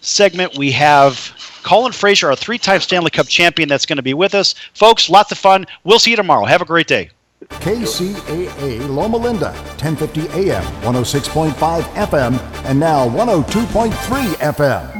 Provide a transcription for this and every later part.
segment, we have Colin Fraser, our 3-time Stanley Cup champion, that's going to be with us. Folks, lots of fun. We'll see you tomorrow. Have a great day. KCAA Loma Linda, 1050 AM, 106.5 FM, and now 102.3 FM.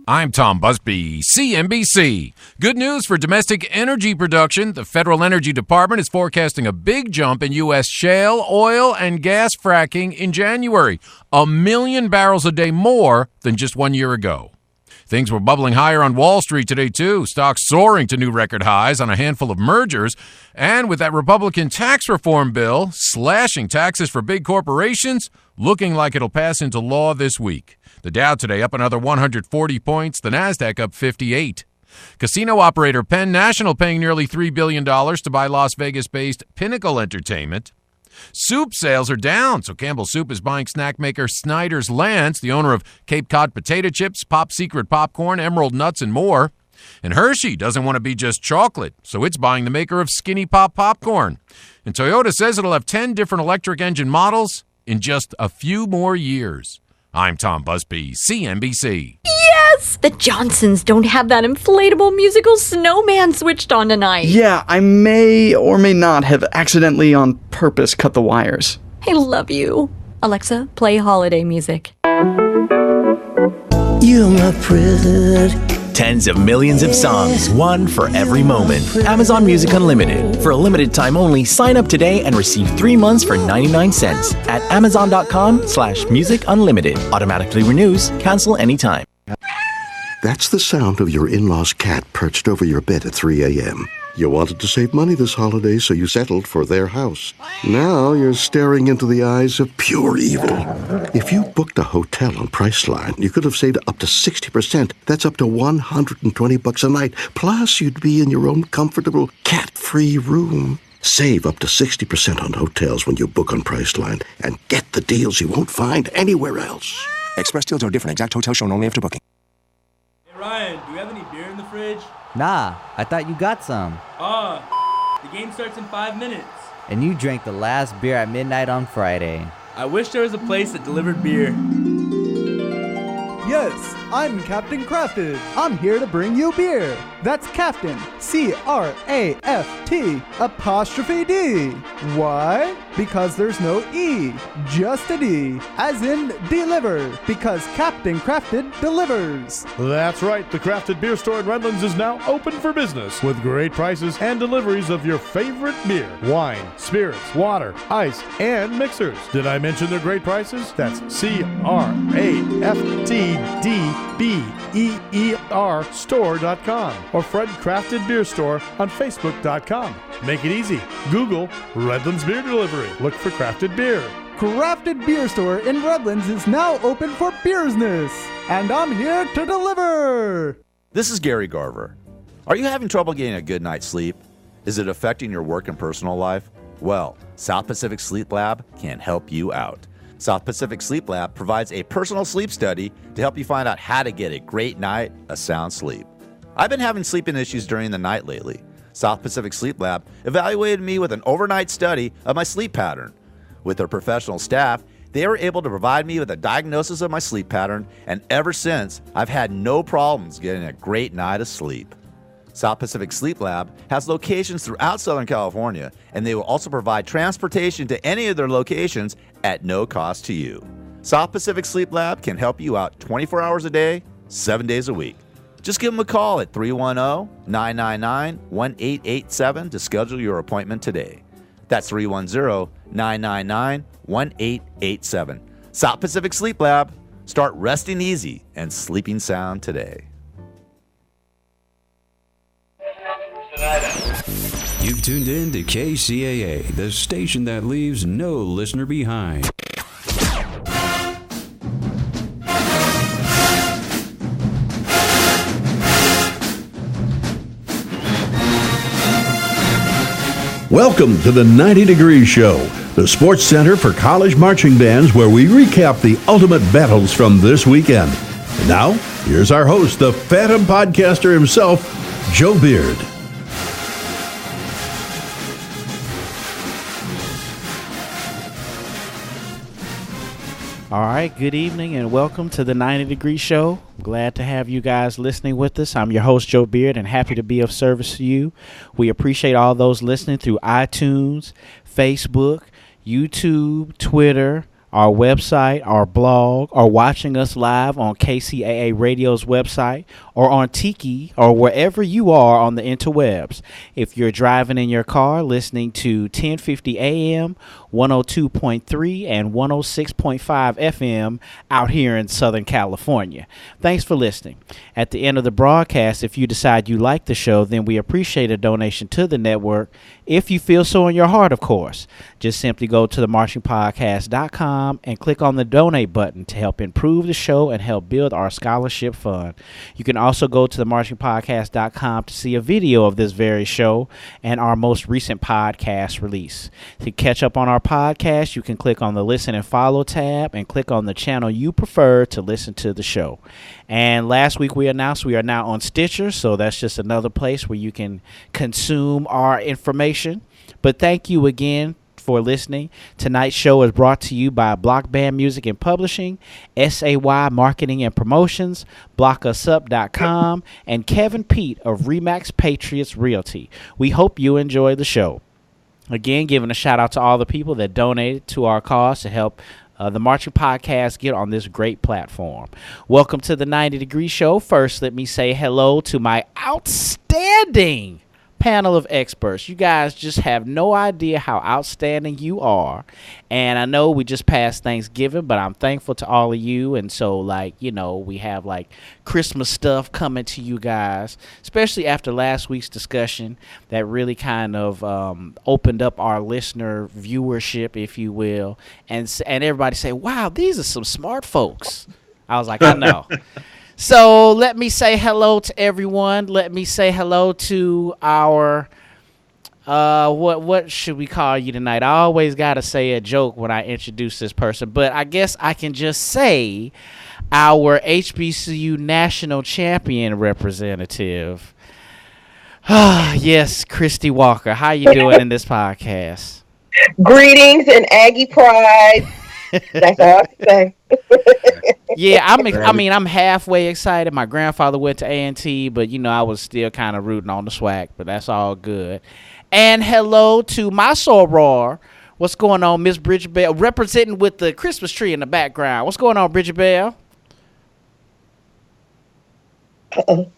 I'm Tom Busby, CNBC. Good news for domestic energy production. The Federal Energy Department is forecasting a big jump in U.S. shale, oil, and gas fracking in January. 1 million barrels a day more than just 1 year ago. Things were bubbling higher on Wall Street today, too. Stocks soaring to new record highs on a handful of mergers. And with that Republican tax reform bill slashing taxes for big corporations, looking like it'll pass into law this week. The Dow today up another 140 points, the Nasdaq up 58. Casino operator Penn National paying nearly $3 billion to buy Las Vegas-based Pinnacle Entertainment. Soup sales are down, so Campbell Soup is buying snack maker Snyder's Lance, the owner of Cape Cod potato chips, Pop Secret popcorn, Emerald nuts, and more. And Hershey doesn't want to be just chocolate, so it's buying the maker of Skinny Pop popcorn. And Toyota says it'll have 10 different electric engine models in just a few more years. I'm Tom Busby, CNBC. Yes! The Johnsons don't have that inflatable musical snowman switched on tonight. Yeah, I may or may not have accidentally on purpose cut the wires. I love you. Alexa, play holiday music. You're my present. Tens of millions of songs, one for every moment. Amazon Music Unlimited. For a limited time only, sign up today and receive 3 months for 99 cents at amazon.com/music unlimited. Automatically renews. Cancel anytime. That's the sound of your in-law's cat perched over your bed at 3 a.m. You wanted to save money this holiday, so you settled for their house. Now you're staring into the eyes of pure evil. If you booked a hotel on Priceline, you could have saved up to 60%. That's up to $120 a night. Plus, you'd be in your own comfortable, cat-free room. Save up to 60% on hotels when you book on Priceline and get the deals you won't find anywhere else. Express deals are different. Exact hotel shown only after booking. Hey, Ryan, do you have any beer in the fridge? Nah, I thought you got some. The game starts in 5 minutes. And you drank the last beer at midnight on Friday. I wish there was a place that delivered beer. Yes, I'm Captain Crafted. I'm here to bring you beer. That's Captain, C-R-A-F-T''D. Why? Because there's no E, just a D, as in deliver, because Captain Crafted delivers. That's right, the Crafted Beer Store in Redlands is now open for business with great prices and deliveries of your favorite beer, wine, spirits, water, ice, and mixers. Did I mention their great prices? That's CRAFTDBEER store.com or Fred Crafted Beer Store on Facebook.com. Make it easy. Google Redlands Beer Delivery. Look for Crafted Beer. Crafted Beer Store in Redlands is now open for business, and I'm here to deliver. This is Gary Garver. Are you having trouble getting a good night's sleep? Is it affecting your work and personal life? Well, South Pacific Sleep Lab can help you out. South Pacific Sleep Lab provides a personal sleep study to help you find out how to get a great night of sound sleep. I've been having sleeping issues during the night lately. South Pacific Sleep Lab evaluated me with an overnight study of my sleep pattern. With their professional staff, they were able to provide me with a diagnosis of my sleep pattern, and ever since, I've had no problems getting a great night of sleep. South Pacific Sleep Lab has locations throughout Southern California, and they will also provide transportation to any of their locations at no cost to you. South Pacific Sleep Lab can help you out 24 hours a day, 7 days a week. Just give them a call at 310-999-1887 to schedule your appointment today. That's 310-999-1887. South Pacific Sleep Lab. Start resting easy and sleeping sound today. You've tuned in to KCAA, the station that leaves no listener behind. Welcome to the 90 Degree Show, the sports center for college marching bands, where we recap the ultimate battles from this weekend. And now, here's our host, the Phantom Podcaster himself, Joe Beard. All right, good evening and welcome to the 90 Degree Show. Glad to have you guys listening with us. I'm your host, Joe Beard, and happy to be of service to you. We appreciate all those listening through iTunes, Facebook, YouTube, Twitter, our website, our blog, or watching us live on KCAA Radio's website or on Tiki or wherever you are on the interwebs. If you're driving in your car listening to 1050 AM, 102.3 and 106.5 FM out here in Southern California. Thanks for listening. At the end of the broadcast, if you decide you like the show, then we appreciate a donation to the network if you feel so in your heart, of course. Just simply go to themarchingpodcast.com and click on the donate button to help improve the show and help build our scholarship fund. You can also go to themarchingpodcast.com to see a video of this very show and our most recent podcast release. To catch up on our podcast, you can click on the listen and follow tab and click on the channel you prefer to listen to the show. And last week we announced we are now on Stitcher, so that's just another place where you can consume our information. But thank you again for listening. Tonight's show is brought to you by Block Band Music and Publishing, SAY Marketing and Promotions, blockusup.com, and Kevin Pete of Remax Patriots Realty. We hope you enjoy the show. Again, giving a shout out to all the people that donated to our cause to help the Marching Podcast get on this great platform. Welcome to the 90 Degree Show. First, let me say hello to my outstanding panel of experts. You guys just have no idea how outstanding you are. And I know we just passed Thanksgiving, but I'm thankful to all of you. And so, we have Christmas stuff coming to you guys, especially after last week's discussion that really kind of opened up our listener viewership, if you will. And everybody say, wow, these are some smart folks. I was like, I know. So let me say hello to everyone. Let me say hello to our, what should we call you tonight? I always got to say a joke when I introduce this person, but I guess I can just say our HBCU national champion representative. Yes, Christy Walker. How you doing in this podcast? Greetings and Aggie pride. That's all I can say. Yeah, I'm halfway excited. My grandfather went to A&T, but I was still kind of rooting on the SWAC, but that's all good. And hello to my soror. What's going on, Miss Bridget Bell, representing with the Christmas tree in the background. What's going on, Bridget Bell? Uh-oh.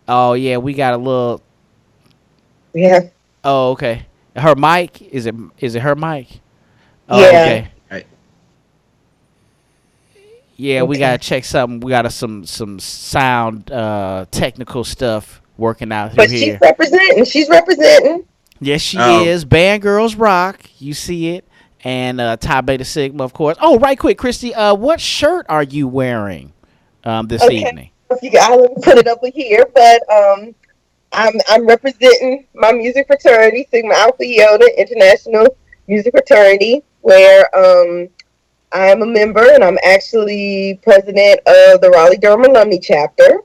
Oh yeah, we got a little. Yeah. Oh, okay. Her mic? Is it her mic? Oh, yeah. Okay. Yeah, we gotta check something. We got some sound technical stuff working out but here. She's representing. Yes, she is. Band Girls Rock. You see it. And Pi Beta Sigma, of course. Oh, right quick, Christy. What shirt are you wearing this evening? Let me put it up here, but I'm representing my music fraternity, Sigma Alpha Iota International Music Fraternity, where I am a member, and I'm actually president of the Raleigh-Durham Alumni Chapter.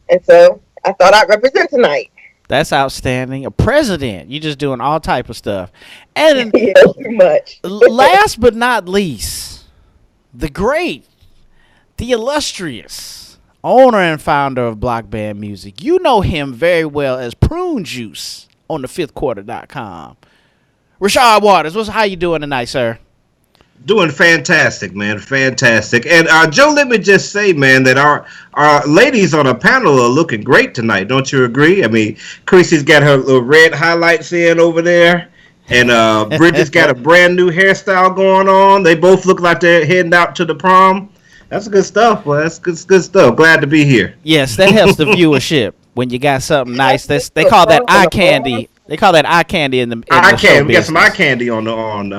And so I thought I'd represent tonight. That's outstanding. A president. You're just doing all type of stuff. And yeah, too much. Last but not least, the great, the illustrious owner and founder of Block Band Music. You know him very well as Prune Juice on thefifthquarter.com. Rashad Waters, how you doing tonight, sir? Doing fantastic, man. Fantastic. And Joe, let me just say, man, that our ladies on the panel are looking great tonight. Don't you agree? I mean, Chrissy's got her little red highlights in over there. And Bridget's got a brand new hairstyle going on. They both look like they're heading out to the prom. That's good stuff, boy. That's good stuff. Glad to be here. Yes, that helps the viewership when you got something nice. They call that eye candy. They call that eye candy in the eye candy. We got some eye candy on going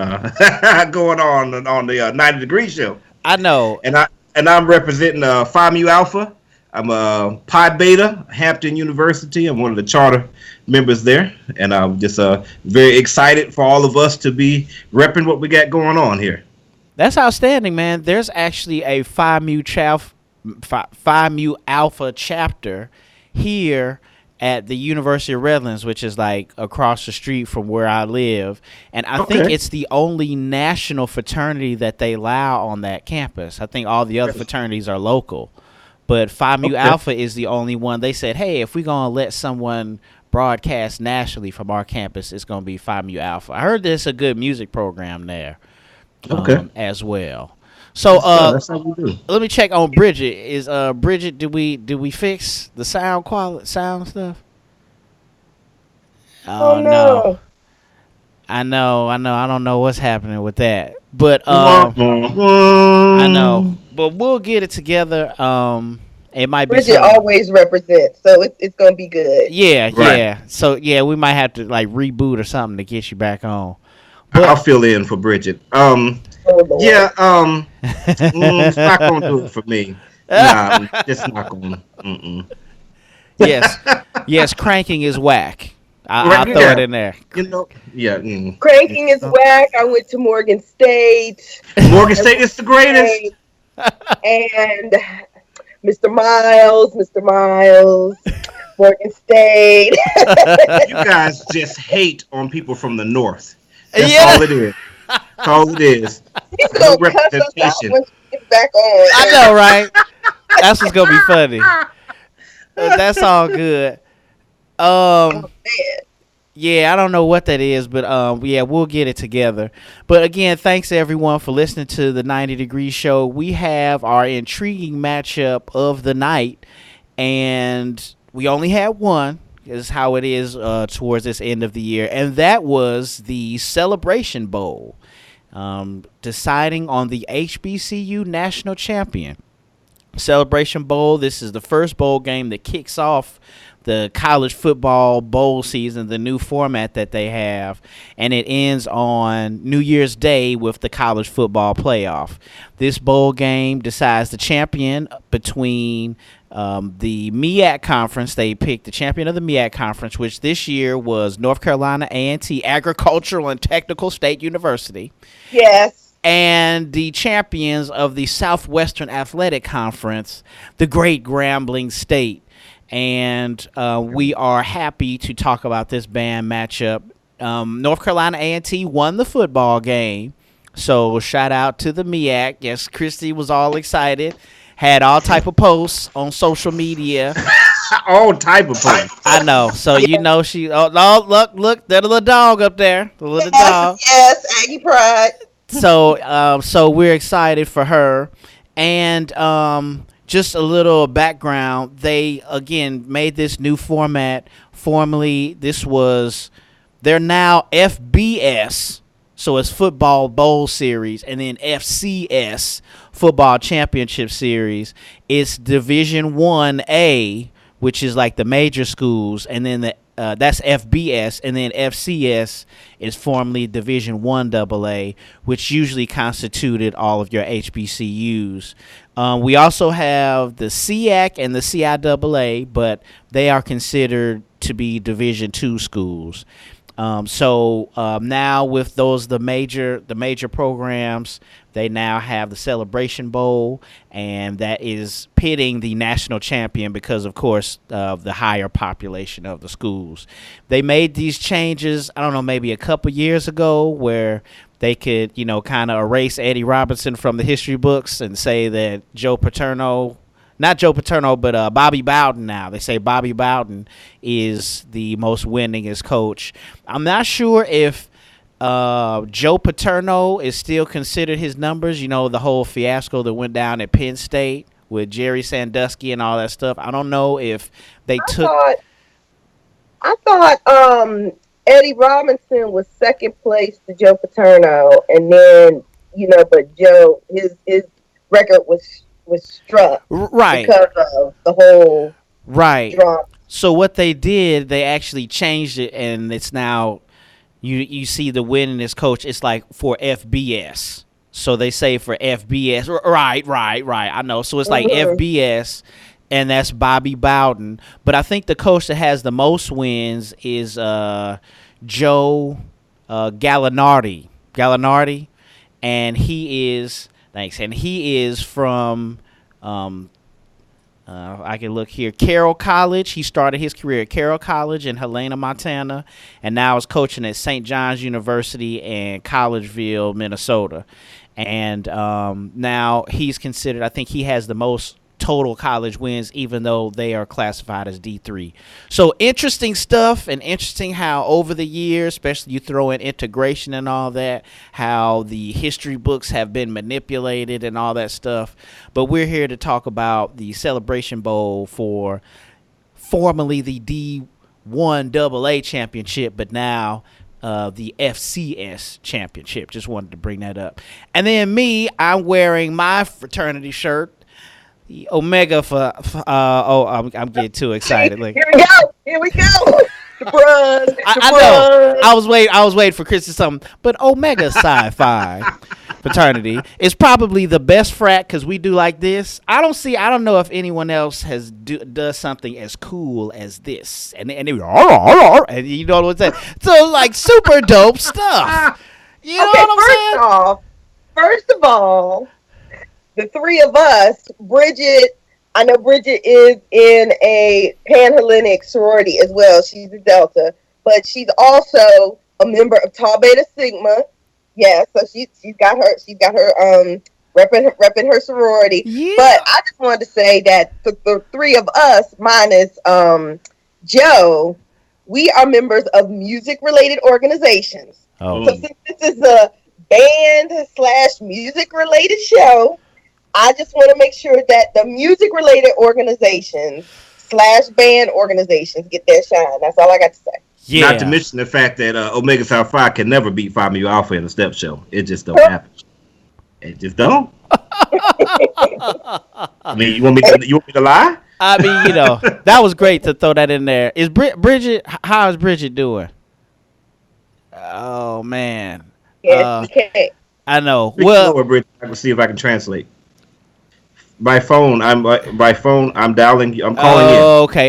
on the 90 Degree Show. I know. And I'm representing Phi Mu Alpha. I'm a Pi Beta, Hampton University. I'm one of the charter members there, and I'm just very excited for all of us to be repping what we got going on here. That's outstanding, man. There's actually a Phi Mu Alpha chapter here at the University of Redlands, which is like across the street from where I live. And I think it's the only national fraternity that they allow on that campus. I think all the other fraternities are local. But Phi Mu Alpha is the only one. They said, hey, if we're going to let someone broadcast nationally from our campus, it's going to be Phi Mu Alpha. I heard there's a good music program there as well. So that's how we do. Let me check on Bridget. Is Bridget, did we fix the sound stuff? Oh no. I know. I don't know what's happening with that. But I know. But we'll get it together. It might be Bridget always represents, so it's gonna be good. Yeah, yeah. So yeah, we might have to like reboot or something to get you back on. But I'll fill in for Bridget. It's not gonna do it for me. Nah, it's not gonna. Yes, cranking is whack. I'll throw it in there. Cranking is whack. I went to Morgan State. Morgan State is the greatest. And Mr. Miles, Morgan State. You guys just hate on people from the north. That's all it is. That's all it is. He's gonna cut us out when she gets back on. I know, right? That's what's gonna be funny. That's all good. Yeah, I don't know what that is, but yeah, we'll get it together. But again, thanks everyone for listening to the 90 Degree Show. We have our intriguing matchup of the night, and we only had one. Is how it is towards this end of the year, and that was the Celebration Bowl, deciding on the HBCU national champion. Celebration Bowl. This is the first bowl game that kicks off the college football bowl season, the new format that they have, and it ends on New Year's Day with the college football playoff. This bowl game decides the champion between the MEAC conference. They picked the champion of the MEAC conference, which this year was North Carolina A&T Agricultural and Technical State University. Yes. And the champions of the Southwestern Athletic Conference, the Great Grambling State. And we are happy to talk about this band matchup. North Carolina A&T won the football game, so shout out to the MEAC. Yes, Christy was all excited, had all type of posts on social media. All type of posts. I know. So you know she. Oh, look, that little dog up there, the little dog. Yes, Aggie Pride. So we're excited for her, and just a little background. They, again, made this new format. Formerly, they're now FBS, so it's Football Bowl Series, and then FCS, Football Championship Series. It's Division 1A, which is like the major schools, and then that's FBS, and then FCS is formerly Division 1AA, which usually constituted all of your HBCUs. We also have the SEAC and the CIAA, but they are considered to be Division II schools. So now with the major programs, they now have the Celebration Bowl, and that is pitting the national champion because, of course, of the higher population of the schools. They made these changes, I don't know, maybe a couple years ago, where they could, kind of erase Eddie Robinson from the history books and say that Bobby Bowden now. They say Bobby Bowden is the most winningest coach. I'm not sure if Joe Paterno is still considered his numbers. The whole fiasco that went down at Penn State with Jerry Sandusky and all that stuff. I don't know if they I thought Eddie Robinson was second place to Joe Paterno, and then but Joe his record was struck because of the whole drama. So what they did, they actually changed it, and it's now you see the winningest coach. It's like for FBS. So they say for FBS, right. I know. So it's like FBS, and that's Bobby Bowden. But I think the coach that has the most wins is Joe Gallinardi, and he is from I can look here. Carroll College. He started his career at Carroll College in Helena, Montana, and now is coaching at St. John's University in Collegeville, Minnesota. And now he's considered, I think he has the most total college wins, even though they are classified as D3. So interesting stuff, and interesting how over the years, especially you throw in integration and all that, how the history books have been manipulated and all that stuff. But we're here to talk about the Celebration Bowl for formerly the D1 AA championship, but now the FCS championship. Just wanted to bring that up. And then me, I'm wearing my fraternity shirt, the Omega for I'm getting too excited. Like, Here we go. The bronze. I know. I was waiting for Chris to something, but Omega Psi Phi fraternity is probably the best frat because we do like this. I don't know if anyone else does something as cool as this, and you know what I'm saying. So like super dope stuff. You know what I'm saying? First of all, the three of us, Bridget, I know Bridget is in a Panhellenic sorority as well. She's a Delta, but she's also a member of Tau Beta Sigma. Yeah, so she's got her repping her sorority. Yeah. But I just wanted to say that the three of us, minus Joe, we are members of music related organizations. Oh. So since this is a band/music related show, I just want to make sure that the music-related organizations / band organizations get their shine. That's all I got to say. Yeah. Not to mention the fact that Omega Psi Phi can never beat Phi Mu Alpha in a step show. It just don't happen. It just don't. I mean, you want me to lie? I mean, that was great to throw that in there. Is Bridget? How is Bridget doing? Oh man. Yes, okay. I know. Well, Bridget, I can see if I can translate. By phone, I'm dialing. I'm calling in.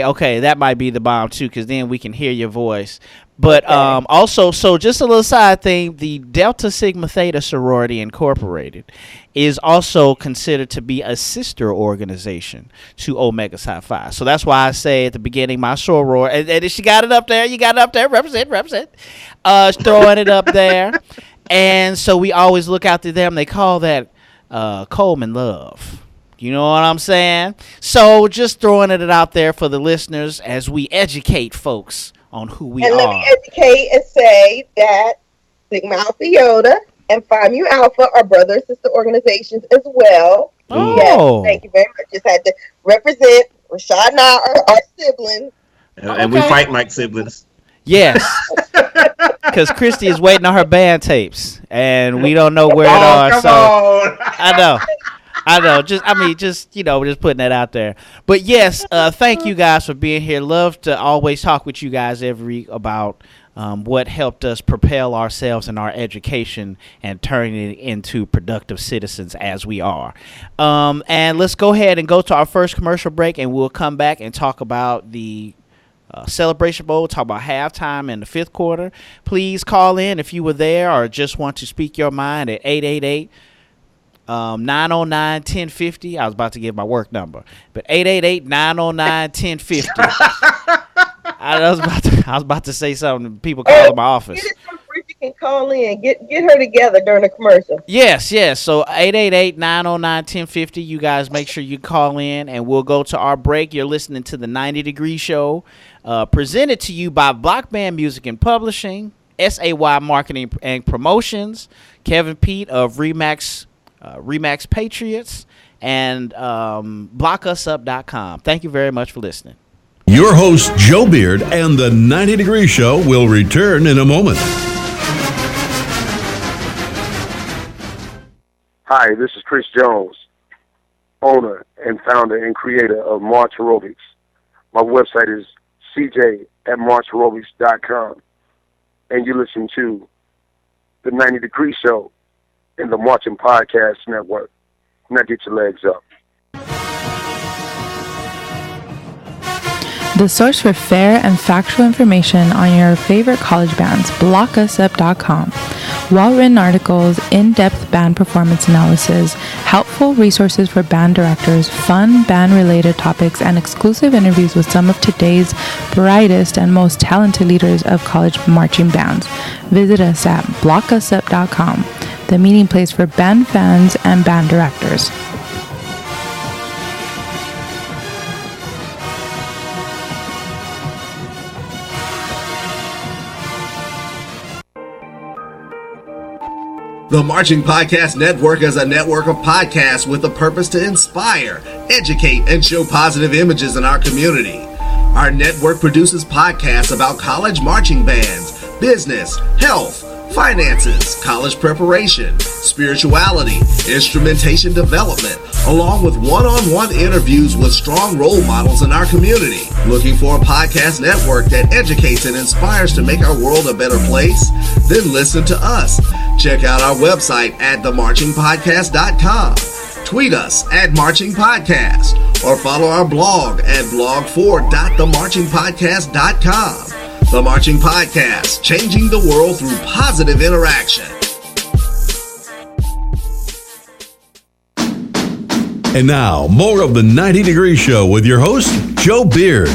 Okay. That might be the bomb too, because then we can hear your voice. But also, so just a little side thing: the Delta Sigma Theta Sorority Incorporated is also considered to be a sister organization to Omega Psi Phi. So that's why I say at the beginning, my soror, and she got it up there. You got it up there. Represent. Throwing it up there, and so we always look out to them. They call that Coleman Love. You know what I'm saying? So just throwing it out there for the listeners as we educate folks on who we are. And let me educate and say that Sigma Alpha Iota and Phi Mu Alpha are brother and sister organizations as well. Oh. Yes, thank you very much. Just had to represent Rashad and I are our siblings. And we fight like siblings. Yes. Because Christy is waiting on her band tapes, and we don't know where it are. Come so on. I know. Just putting that out there. But yes, thank you guys for being here. Love to always talk with you guys every week about what helped us propel ourselves in our education and turning it into productive citizens as we are. And let's go ahead and go to our first commercial break, and we'll come back and talk about the Celebration Bowl, talk about halftime in the fifth quarter. Please call in if you were there or just want to speak your mind at 888 909-1050. I was about to give my work number, but 888-909-1050. I was about to say something. People call in my office. Bridget can call in. Get her together during the commercial. Yes. So 888-909-1050. You guys make sure you call in, and we'll go to our break. You're listening to the 90 Degree Show, presented to you by Block Band Music and Publishing, SAY Marketing and Promotions, Kevin Pete of Remax Patriots, and blockusup.com. Thank you very much for listening. Your host, Joe Beard, and the 90 Degree Show will return in a moment. Hi, this is Chris Jones, owner and founder and creator of March Aerobics. My website is cj@marchaerobics.com, and you listen to the 90 Degree Show in the Marching Podcast Network. Now get your legs up. The source for fair and factual information on your favorite college bands, blockusup.com. well-written articles, in-depth band performance analysis, helpful resources for band directors, fun band-related topics, and exclusive interviews with some of today's brightest and most talented leaders of college marching bands. Visit us at blockusup.com, the meeting place for band fans and band directors. The Marching Podcast Network is a network of podcasts with a purpose to inspire, educate, and show positive images in our community. Our network produces podcasts about college marching bands, business, health, finances, college preparation, spirituality, instrumentation development, along with one-on-one interviews with strong role models in our community. Looking for a podcast network that educates and inspires to make our world a better place? Then listen to us. Check out our website at themarchingpodcast.com. Tweet us at Marching Podcast or follow our blog at blog4.themarchingpodcast.com. The Marching Podcast, changing the world through positive interaction. And now, more of the 90 Degree Show with your host, Joe Beard.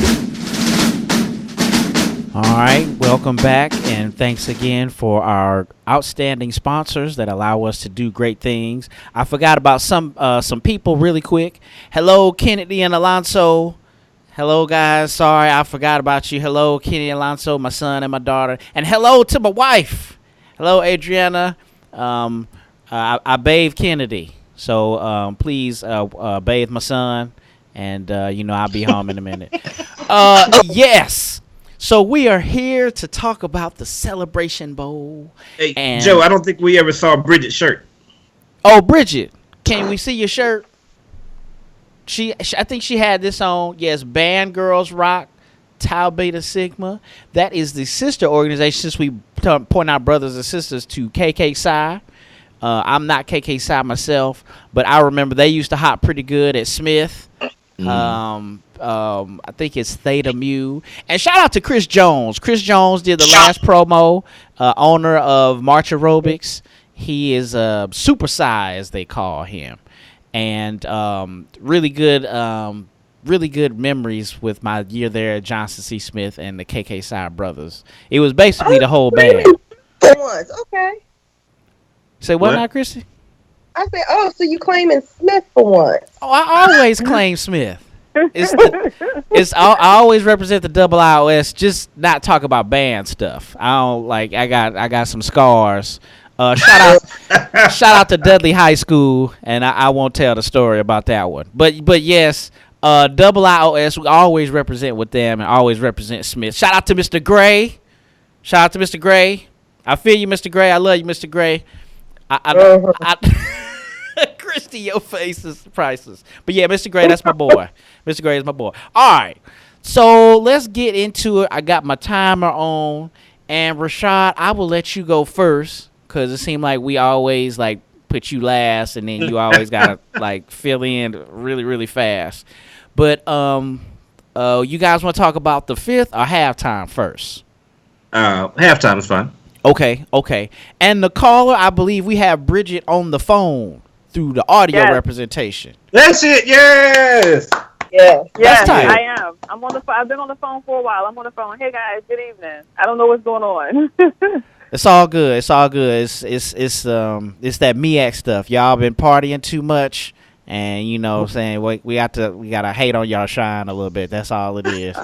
All right, welcome back, and thanks again for our outstanding sponsors that allow us to do great things. I forgot about some people really quick. Hello, Kennedy and Alonso. Hello, guys. Sorry, I forgot about you. Hello, Kenny Alonso, my son and my daughter. And hello to my wife. Hello, Adriana. I bathed Kennedy. So please bathe my son. And, I'll be home in a minute. Yes. So we are here to talk about the Celebration Bowl. Hey, and Joe, I don't think we ever saw Bridget's shirt. Oh, Bridget. Can we see your shirt? I think she had this on. Yes, Band Girls Rock, Tau Beta Sigma. That is the sister organization, since we point out brothers and sisters, to KK Psi. I'm not KK Psi myself, but I remember they used to hop pretty good at Smith. I think it's Theta Mu. And shout out to Chris Jones. Chris Jones did the last promo, owner of March Aerobics. He is Super Psi, as they call him. And really good memories with my year there at Johnson C. Smith and the KK Psi brothers. It was basically the whole band. Okay. Say what now, Christy? I said, so you claiming Smith for once? Oh, I always claim Smith. I always represent the double IOS, just not talk about band stuff. I don't like. I got some scars. Shout out to Dudley High School, and I won't tell the story about that one. But yes, double IOS, we always represent with them and always represent Smith. Shout out to Mr. Gray. I feel you, Mr. Gray. I love you, Mr. Gray. Christy, your face is priceless. But yeah, Mr. Gray, that's my boy. Mr. Gray is my boy. All right, so let's get into it. I got my timer on, and Rashad, I will let you go first, because it seemed like we always put you last, and then you always gotta fill in really, really fast. But you guys want to talk about the fifth or halftime first? Halftime is fine. Okay. And the caller, I believe we have Bridget on the phone through the audio representation. That's it. Yes. Yes, That's tight. I am. I'm on the phone. I've been on the phone for a while. I'm on the phone. Hey guys, good evening. I don't know what's going on. It's all good. It's that MEAC stuff. Y'all been partying too much, and saying we gotta hate on y'all shine a little bit. That's all it is.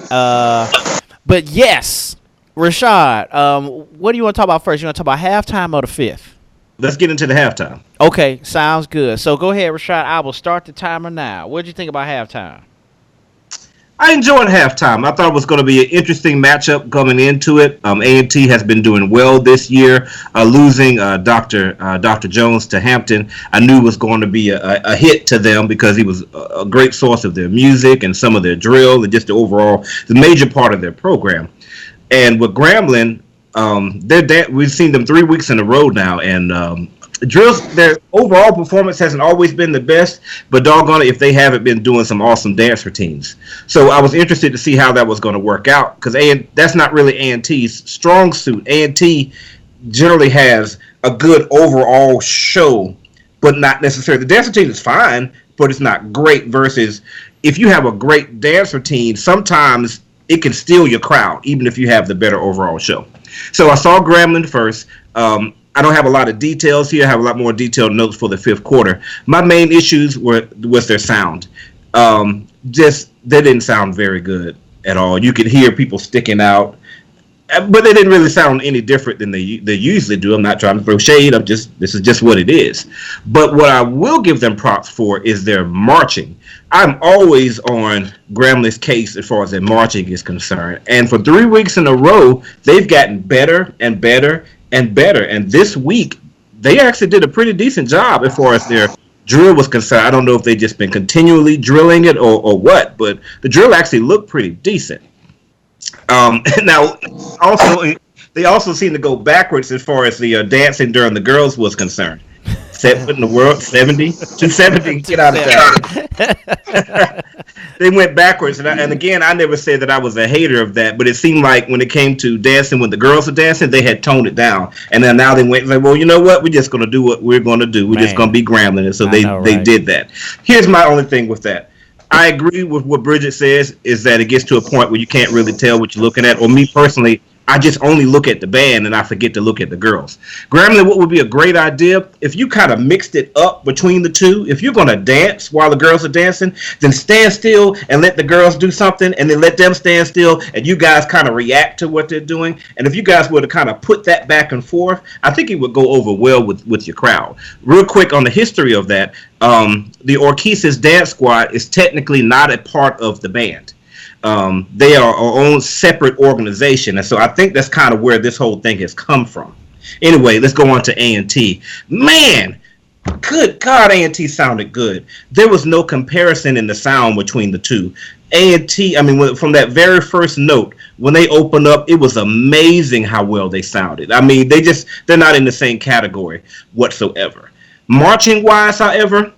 But yes, Rashad, what do you want to talk about first? You want to talk about halftime or the fifth? Let's get into the halftime. Okay, sounds good. So go ahead, Rashad. I will start the timer now. What did you think about halftime? I enjoyed halftime. I thought it was going to be an interesting matchup coming into it. A&T has been doing well this year. Losing Dr. Jones to Hampton, I knew was going to be a hit to them, because he was a great source of their music and some of their drill and just the major part of their program. And with Grambling, we've seen them 3 weeks in a row now, and drills, their overall performance hasn't always been the best, but doggone it if they haven't been doing some awesome dance routines. So I was interested to see how that was going to work out, because that's not really A&T's strong suit. A&T generally has a good overall show, but not necessarily. The dance routine is fine, but it's not great. Versus if you have a great dance routine, sometimes it can steal your crowd, even if you have the better overall show. So I saw Grambling first. I don't have a lot of details here. I have a lot more detailed notes for the fifth quarter. My main issues was their sound. They didn't sound very good at all. You could hear people sticking out, but they didn't really sound any different than they usually do. I'm not trying to throw shade. This is just what it is. But what I will give them props for is their marching. I'm always on Grambling's case as far as their marching is concerned. And for 3 weeks in a row, they've gotten better and better and better. And this week, they actually did a pretty decent job as far as their drill was concerned. I don't know if they've just been continually drilling it or what, but the drill actually looked pretty decent. Now, also, they also seem to go backwards as far as the dancing during the girls was concerned. What in the world? 270? Get out of there. They went backwards. And again, I never said that I was a hater of that, but it seemed like when it came to dancing, when the girls were dancing, they had toned it down. And then now they went like, well, you know what? We're just going to do what we're going to do. We're just going to be Grambling. And so they did that. Here's my only thing with that. I agree with what Bridget says, is that it gets to a point where you can't really tell what you're looking at. Or me personally, I just only look at the band and I forget to look at the girls. Grambling, what would be a great idea if you kind of mixed it up between the two? If you're going to dance while the girls are dancing, then stand still and let the girls do something, and then let them stand still and you guys kind of react to what they're doing. And if you guys were to kind of put that back and forth, I think it would go over well with your crowd. Real quick on the history of that, the Orchesis Dance Squad is technically not a part of the band. They are our own separate organization, and so I think that's kind of where this whole thing has come from. Anyway, let's go on to A&T. Man, good God, A&T sounded good. There was no comparison in the sound between the two. A&T, I mean, from that very first note, when they opened up, it was amazing how well they sounded. I mean, they're not in the same category whatsoever. Marching-wise, however,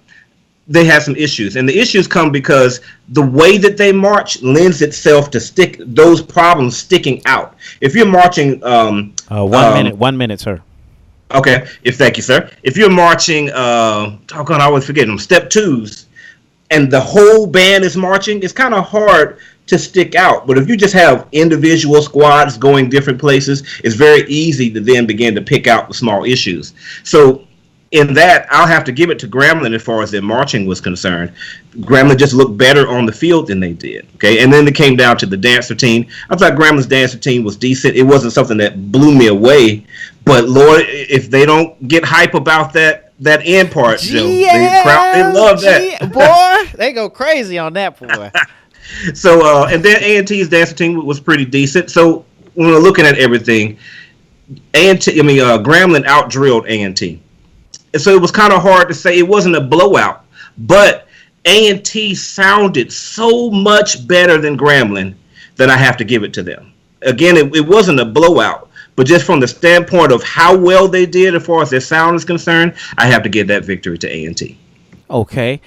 they have some issues, and the issues come because the way that they march lends itself to those problems sticking out. If you're marching, 1 minute, sir. Okay, thank you, sir. If you're marching, I always forget them, step twos, and the whole band is marching, it's kind of hard to stick out. But if you just have individual squads going different places, it's very easy to then begin to pick out the small issues. So in that, I'll have to give it to Grambling as far as their marching was concerned. Grambling just looked better on the field than they did. Okay, and then it came down to the dance routine. I thought Grambling's dance routine was decent. It wasn't something that blew me away, but Lord, if they don't get hype about that end part, Joe, they love that. Boy, they go crazy on that, boy. So, and then A&T's dance routine was pretty decent. So when we're looking at everything, Grambling out-drilled A&T. And so it was kind of hard to say. It wasn't a blowout, but A&T sounded so much better than Grambling that I have to give it to them. Again, it wasn't a blowout, but just from the standpoint of how well they did as far as their sound is concerned, I have to give that victory to A&T. Okay.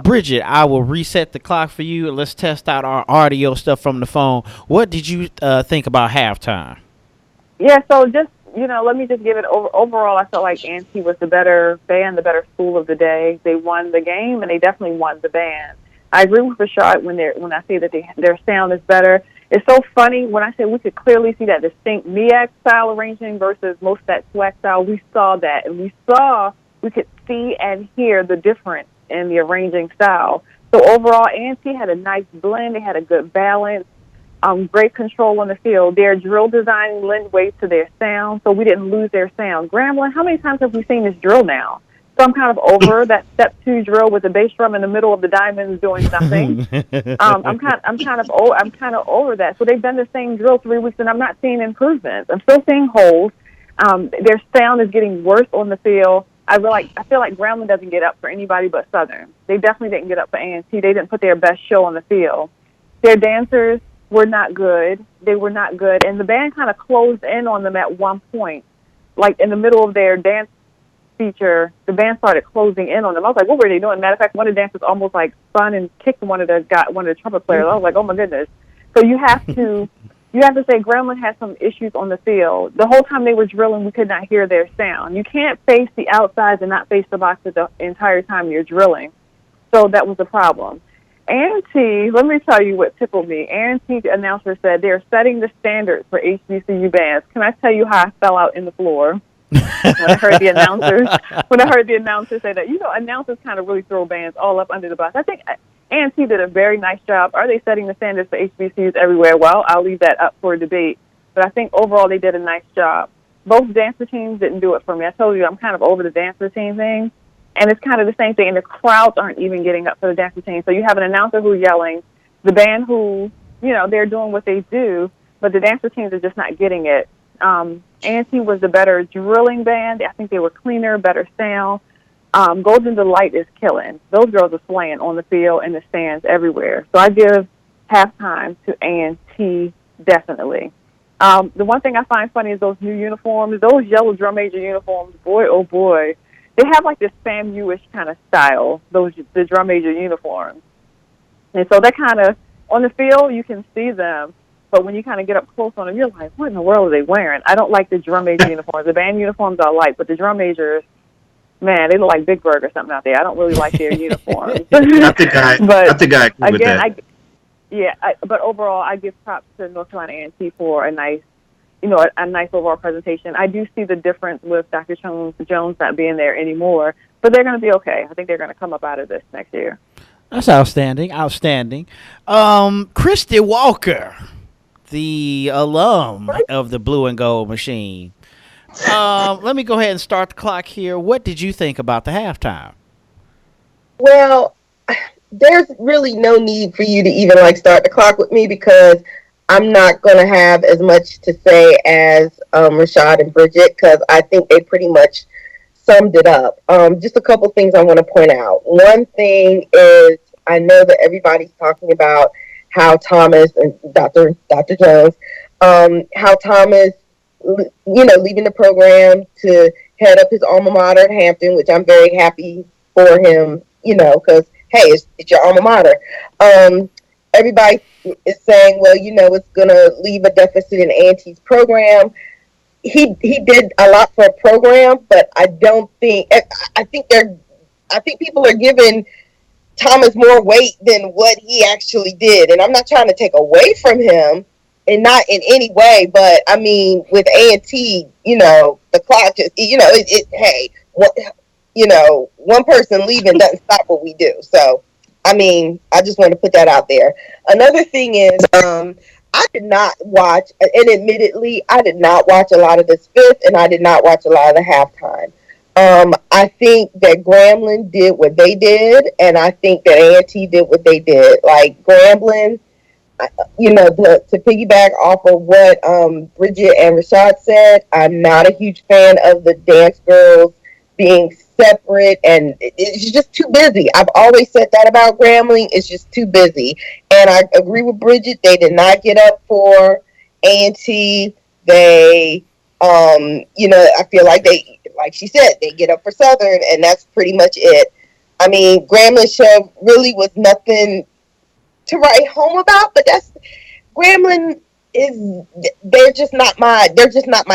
Bridget, I will reset the clock for you. Let's test out our audio stuff from the phone. What did you think about halftime? Yeah, so just, let me just give it overall. I felt like A&T was the better band, the better school of the day. They won the game, and they definitely won the band. I agree with Rashad when I say that their sound is better. It's so funny when I say we could clearly see that distinct MEAC style arranging versus most of that SWAC style. We saw that, and we could see and hear the difference in the arranging style. So overall, A&T had a nice blend. They had a good balance. Great control on the field. Their drill design lent weight to their sound, so we didn't lose their sound. Grambling, how many times have we seen this drill now? So I'm kind of over that step 2 drill with the bass drum in the middle of the diamonds doing nothing. I'm kind of over that. So they've done the same drill 3 weeks, and I'm not seeing improvements. I'm still seeing holes. Their sound is getting worse on the field. I feel like Grambling doesn't get up for anybody but Southern. They definitely didn't get up for A&T. They didn't put their best show on the field. Their dancers were not good. They were not good. And the band kind of closed in on them at one point. Like in the middle of their dance feature, the band started closing in on them. I was like, what were they doing? Matter of fact, one of the dancers almost like spun and kicked one of the trumpet players. I was like, oh my goodness. So you have to you have to say Gremlin had some issues on the field. The whole time they were drilling, we could not hear their sound. You can't face the outsides and not face the boxes the entire time you're drilling. So that was the problem. A&T, let me tell you what tickled me. A&T announcer said they're setting the standards for HBCU bands. Can I tell you how I fell out in the floor when I heard the announcer say that? You know, announcers kind of really throw bands all up under the bus. I think A&T did a very nice job. Are they setting the standards for HBCUs everywhere? Well, I'll leave that up for debate. But I think overall they did a nice job. Both dancer teams didn't do it for me. I told you I'm kind of over the dancer team thing. And it's kind of the same thing. And the crowds aren't even getting up for the dancer team. So you have an announcer who's yelling, the band who, you know, they're doing what they do, but the dancer teams are just not getting it. A&T was the better drilling band. I think they were cleaner, better sound. Golden Delight is killing. Those girls are slaying on the field and the stands everywhere. So I give halftime to A&T definitely. The one thing I find funny is those new uniforms, those yellow drum major uniforms. Boy, oh boy, they have like this FAMU-ish kind of style. The drum major uniforms, and so that kind of on the field you can see them, but when you kind of get up close on them, you're like, what in the world are they wearing? I don't like the drum major uniforms. The band uniforms I like, but the drum majors, man, they look like Big Bird or something out there. I don't really like their uniforms. I think I agree with that. But overall, I give props to North Carolina A&T for a nice overall presentation. I do see the difference with Dr. Jones not being there anymore, but they're going to be okay. I think they're going to come up out of this next year. That's outstanding. Christy Walker, the alum of the Blue and Gold Machine. Let me go ahead and start the clock here. What did you think about the halftime? Well, there's really no need for you to even start the clock with me because I'm not going to have as much to say as Rashad and Bridget because I think they pretty much summed it up. Just a couple things I want to point out. One thing is I know that everybody's talking about how Thomas and Dr. Jones, how Thomas, leaving the program to head up his alma mater at Hampton, which I'm very happy for him, because hey, it's your alma mater. Everybody is saying, well, it's going to leave a deficit in A&T's program. He did a lot for a program, but I think people are giving Thomas more weight than what he actually did. And I'm not trying to take away from him and not in any way, but I mean, with A&T, the clock just, one person leaving doesn't stop what we do. So, I mean, I just want to put that out there. Another thing is, I did not watch, and admittedly, I did not watch a lot of this fifth, and I did not watch a lot of the halftime. I think that Grambling did what they did, and I think that A&T did what they did. Like, Grambling, to piggyback off of what Bridget and Rashad said, I'm not a huge fan of the dance girls being separate, and it's just too busy. I've always said that about Grambling. It's just too busy. And I agree with Bridget. They did not get up for A&T. They, I feel like they, like she said, they get up for Southern, and that's pretty much it. I mean, Grambling show really was nothing to write home about, but Grambling they're just not my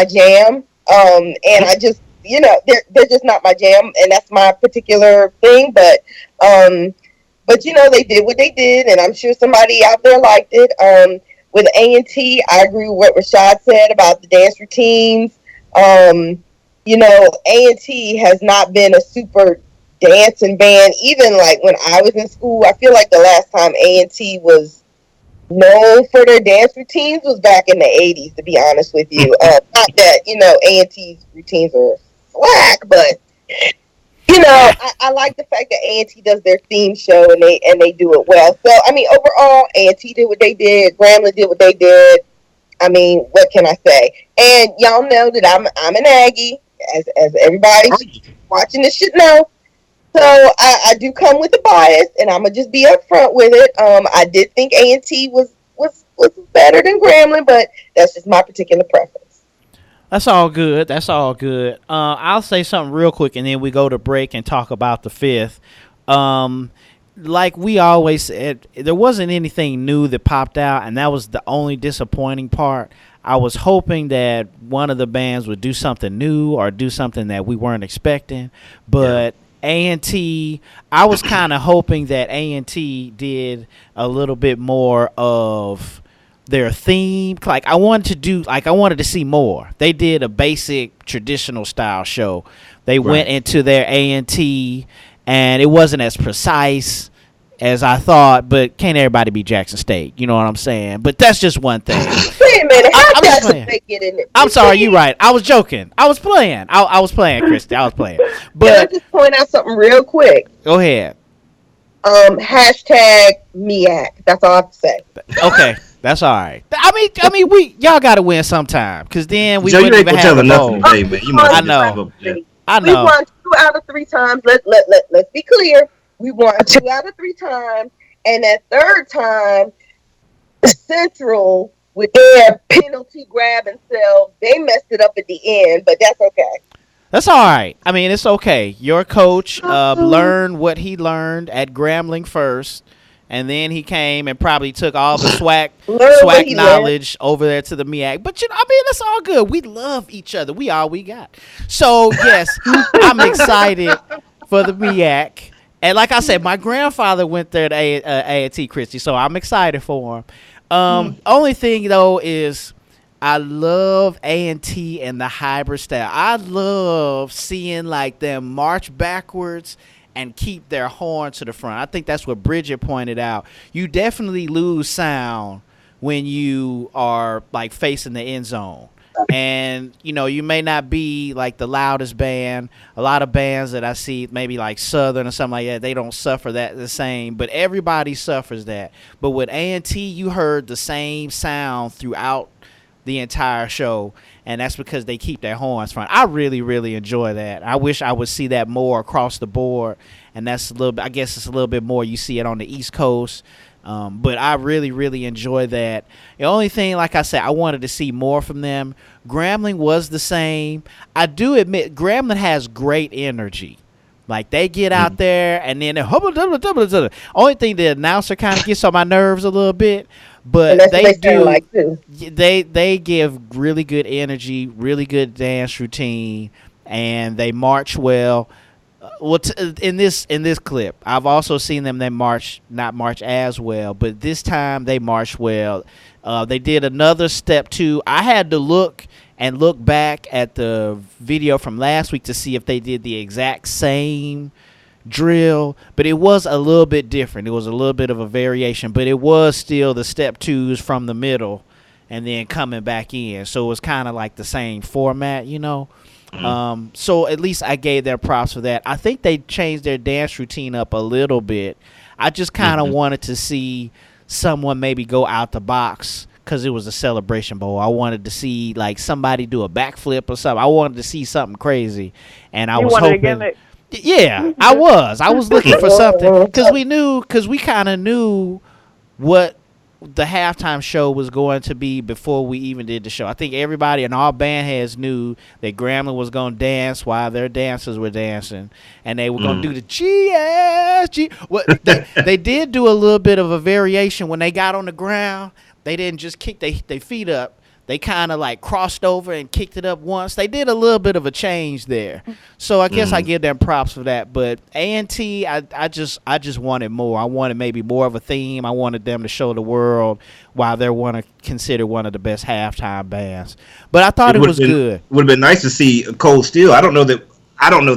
jam. And I just, they're just not my jam, and that's my particular thing. But they did what they did, and I'm sure somebody out there liked it. With A&T, I agree with what Rashad said about the dance routines. A&T has not been a super dancing band. Even like when I was in school, I feel like the last time A&T was known for their dance routines was back in the 80s, to be honest with you. Not that, A&T's routines are slack, but I like the fact that A&T does their theme show and they do it well. So I mean, overall, A&T did what they did. Grambling did what they did. I mean, what can I say? And y'all know that I'm an Aggie, as everybody watching this should know. So I do come with a bias, and I'm gonna just be upfront with it. I did think A&T was better than Grambling, but that's just my particular preference. That's all good. I'll say something real quick, and then we go to break and talk about the fifth. like we always said, there wasn't anything new that popped out, and that was the only disappointing part. I was hoping that one of the bands would do something new or do something that we weren't expecting, but A&T, I was kind of hoping that A&T did a little bit more of their theme. Like I wanted to see more. They did a basic traditional style show. They went into their A&T, and it wasn't as precise as I thought, but can't everybody be Jackson State? You know what I'm saying? But that's just one thing. Wait a minute, how Jackson State get in it? I'm sorry, you're right. I was joking. I was playing. I was playing, Christy. I was playing. Can I But just point out something real quick? go ahead. Hashtag MEAC. That's all I have to say. Okay, that's all right. I mean, y'all got to win sometime, because then we Joe, you wouldn't ain't even gonna have tell a her nothing bowl. today, man. You must I be know. I We know. won 2 out of 3 times. Let's be clear. We won 2 out of 3 times, and that third time, Central with their penalty grab and sell, they messed it up at the end, but that's okay. That's all right. I mean, it's okay. Your coach learned what he learned at Grambling first, and then he came and probably took all the swag knowledge over there to the MEAC. But I mean, that's all good. We love each other. We all we got. So yes, I'm excited for the MEAC. And like I said, my grandfather went there to A&T, Christy, so I'm excited for him. Only thing though is, I love A&T and the hybrid style. I love seeing like them march backwards and keep their horn to the front. I think that's what Bridget pointed out. You definitely lose sound when you are like facing the end zone. And, you know, you may not be like the loudest band. A lot of bands that I see, maybe like Southern or something like that, they don't suffer that the same. But everybody suffers that. But with A&T, you heard the same sound throughout the entire show, and that's because they keep their horns front. I really, really enjoy that. I wish I would see that more across the board, and that's a little bit, I guess it's a little bit more you see it on the East Coast. But I really, really enjoy that. The only thing, like I said, I wanted to see more from them. Grambling was the same. I do admit Grambling has great energy. Like, they get out there, and then only thing the announcer kind of gets on my nerves a little bit, but they give really good energy, really good dance routine, and they march well. In this clip, I've also seen them not march as well, but this time they marched well. They did another step 2. I had to look back at the video from last week to see if they did the exact same drill, but it was a little bit different. It was a little bit of a variation, but it was still the step 2s from the middle and then coming back in. So it was kind of like the same format, you know. So at least I gave their props for that. I think they changed their dance routine up a little bit. I just kind of wanted to see someone maybe go out the box, because it was a Celebration Bowl. I wanted to see like somebody do a backflip or something. I wanted to see something crazy, and I was hoping. Yeah, I was looking for something, because we kind of knew what the halftime show was going to be before we even did the show. I think everybody and all band heads knew that Grambling was going to dance while their dancers were dancing, and they were going to do the GSG. They did do a little bit of a variation when they got on the ground. They didn't just kick their feet up. They kind of like crossed over and kicked it up once. They did a little bit of a change there. So I guess I give them props for that. But A&T, I just wanted more. I wanted maybe more of a theme. I wanted them to show the world why they're considered one of the best halftime bands. But I thought it was good. Would have been nice to see Cold Steel. I don't know that